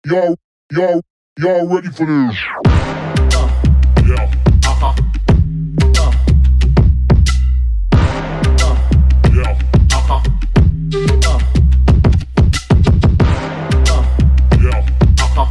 Y'all, y'all, y'all ready for this? Yeah. Uh-huh. Yeah. Uh-huh. Yeah. Uh-huh.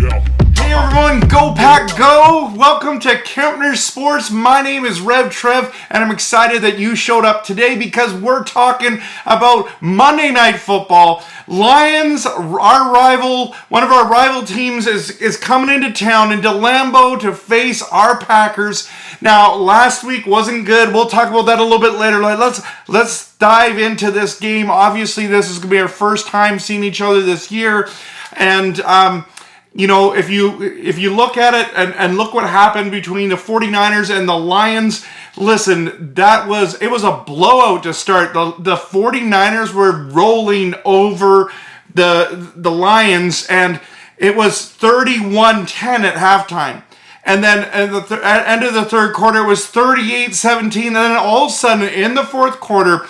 Yeah. Hey everyone, go Pack Go! Welcome to Kempner Sports. My name is Rev Trev, and I'm excited that you showed up today because we're talking about Monday Night Football. Lions, our rival, one of our rival teams is coming into town, into LAMBEAU, to face our Packers. Now, last week wasn't good. We'll talk about that a little bit later. Let's dive into this game. Obviously, this is going to be our first time seeing each other this year, and you know, if you look at it and look what happened between the 49ers and the Lions, listen, it was a blowout to start. The 49ers were rolling over the Lions, and it was 31-10 at halftime. And then at the end of the third quarter, it was 38-17. And then all of a sudden, in the fourth quarter,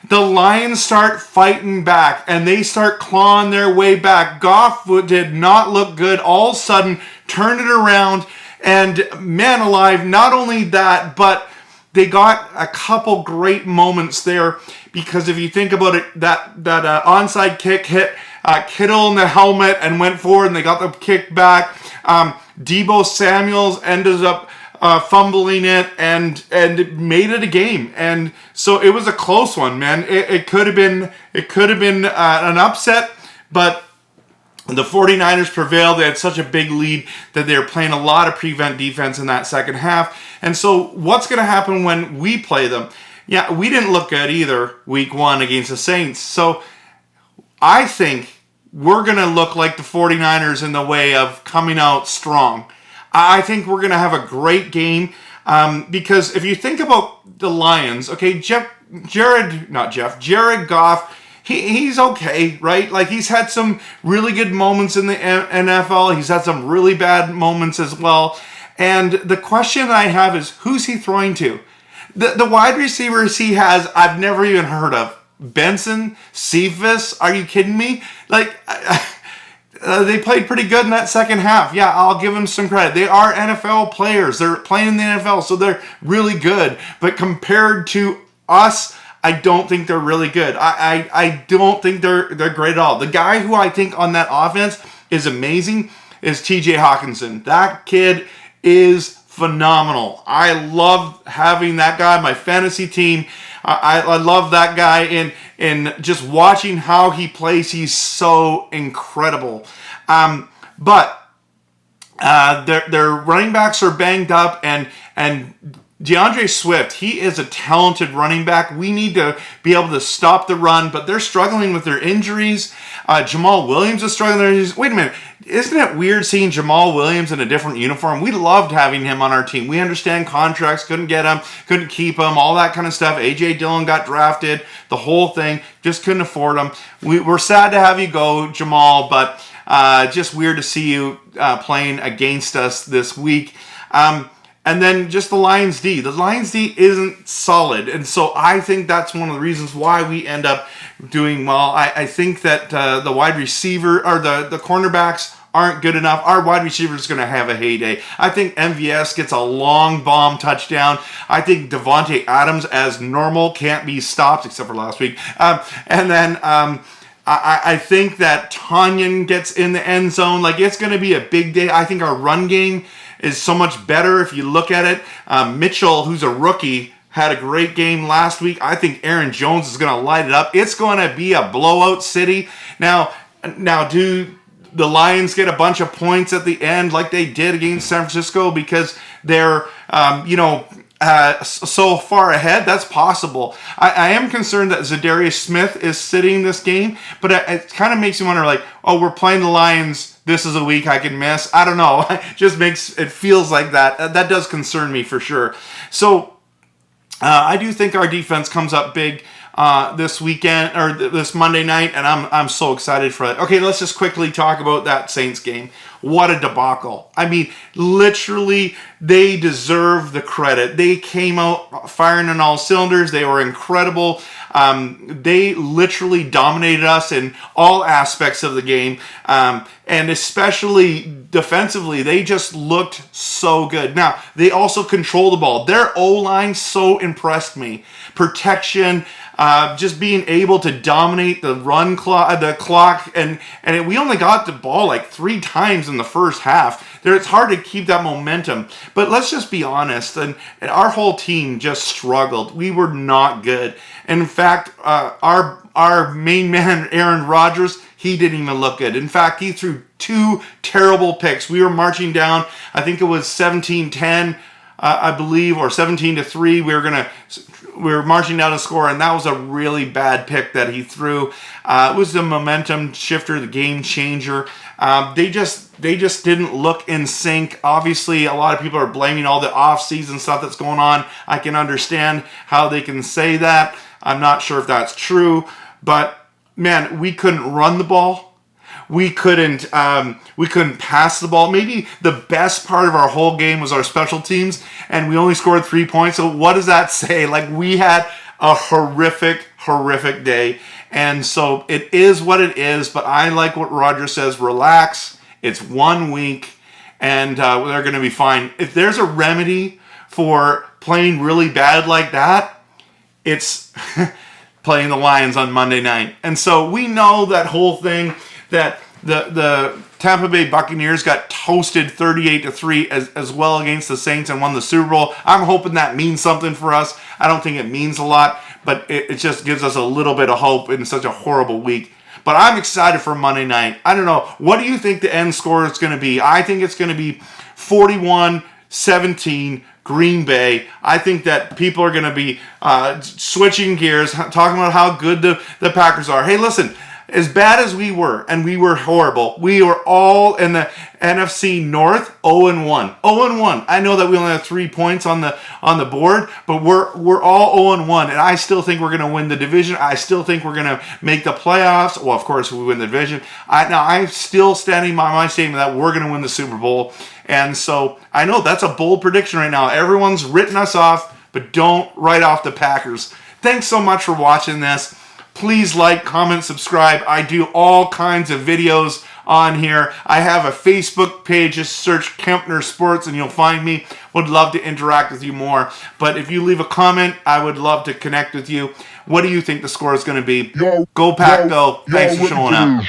the Lions start fighting back, and they start clawing their way back. Goff did not look good. All of a sudden, turned it around, and man alive, not only that, but they got a couple great moments there, because if you think about it, that onside kick hit Kittle in the helmet and went forward, and they got the kick back. Deebo Samuels ended up fumbling it and made it a game, and so it was a close one, man. It could have been an upset, but the 49ers prevailed. They had such a big lead that they were playing a lot of prevent defense in that second half. And so what's going to happen when we play them? Yeah, we didn't look good either week one against the Saints. So I think we're going to look like the 49ers in the way of coming out strong. I think we're going to have a great game, because if you think about the Lions, okay, Jared Goff, he's okay, right? Like, he's had some really good moments in the NFL. He's had some really bad moments as well. And the question I have is, who's he throwing to? The wide receivers he has, I've never even heard of. Benson, Cephas, are you kidding me? Like, they played pretty good in that second half. Yeah, I'll give them some credit. They are NFL players. They're playing in the NFL, so they're really good. But compared to us, I don't think they're really good. I don't think they're great at all. The guy who I think on that offense is amazing is TJ Hawkinson. That kid is phenomenal. I love having that guy on my fantasy team. I love that guy in just watching how he plays. He's so incredible. But their running backs are banged up, and DeAndre Swift, he is a talented running back. We need to be able to stop the run, but they're struggling with their injuries. Jamal Williams is struggling with their injuries. Wait a minute. Isn't it weird seeing Jamal Williams in a different uniform? We loved having him on our team. We understand contracts, couldn't get him, couldn't keep him, all that kind of stuff. A.J. Dillon got drafted, the whole thing, just couldn't afford him. We're sad to have you go, Jamal, but just weird to see you playing against us this week. And then just the Lions D. The Lions D isn't solid. And so I think that's one of the reasons why we end up doing well. I think that the wide receiver, or the cornerbacks, aren't good enough. Our wide receiver is going to have a heyday. I think MVS gets a long bomb touchdown. I think Devontae Adams, as normal, can't be stopped, except for last week. And then I think that Tanyan gets in the end zone. Like, it's going to be a big day. I think our run game is so much better if you look at it. Mitchell, who's a rookie, had a great game last week. I think Aaron Jones is going to light it up. It's going to be a blowout city. Now, do the Lions get a bunch of points at the end like they did against San Francisco because they're, so far ahead? That's possible. I am concerned that Zadarius Smith is sitting this game, but it kind of makes me wonder, like, oh, we're playing the Lions. This is a week I can miss. I don't know. It feels like that. That does concern me for sure. So I do think our defense comes up big this weekend, or this Monday night, and I'm so excited for it. Okay, let's just quickly talk about that Saints game. What a debacle. I mean, literally, they deserve the credit. They came out firing on all cylinders. They were incredible. They literally dominated us in all aspects of the game. And especially defensively, they just looked so good. Now, they also control the ball. Their O-line so impressed me. Protection, just being able to dominate the clock, and we only got the ball like 3 times in the first half. It's hard to keep that momentum. But let's just be honest, and our whole team just struggled. We were not good. And in fact, our main man, Aaron Rodgers, he didn't even look good. In fact, he threw 2 terrible picks. We were marching down, I think it was 17-10, I believe, or 17-3. We were marching down a score, and that was a really bad pick that he threw. It was the momentum shifter, the game changer. They just didn't look in sync. Obviously, a lot of people are blaming all the off-season stuff that's going on. I can understand how they can say that. I'm not sure if that's true, but man, we couldn't run the ball. We couldn't pass the ball. Maybe the best part of our whole game was our special teams, and we only scored 3 points. So what does that say? Like, we had a horrific day. And so it is what it is, but I like what Roger says, relax. It's 1 week, and they're going to be fine. If there's a remedy for playing really bad like that, it's playing the Lions on Monday night. And so we know that whole thing, that the Tampa Bay Buccaneers got toasted 38-3 as well against the Saints and won the Super Bowl. I'm hoping that means something for us. I don't think it means a lot, but it just gives us a little bit of hope in such a horrible week. But I'm excited for Monday night. I don't know. What do you think the end score is going to be? I think it's going to be 41-17 Green Bay. I think that people are going to be switching gears, talking about how good the Packers are. Hey, listen, as bad as we were, and we were horrible, we were all in the NFC North 0-1. 0-1. I know that we only have 3 points on the board, but we're all 0-1, and I still think we're going to win the division. I still think we're going to make the playoffs. Well, of course, we win the division. I'm still standing by my statement that we're going to win the Super Bowl. And so I know that's a bold prediction right now. Everyone's written us off, but don't write off the Packers. Thanks so much for watching this. Please like, comment, subscribe. I do all kinds of videos on here. I have a Facebook page. Just search Kempner Sports and you'll find me. Would love to interact with you more. But if you leave a comment, I would love to connect with you. What do you think the score is going to be? Go Pack, go. Thanks for showing up.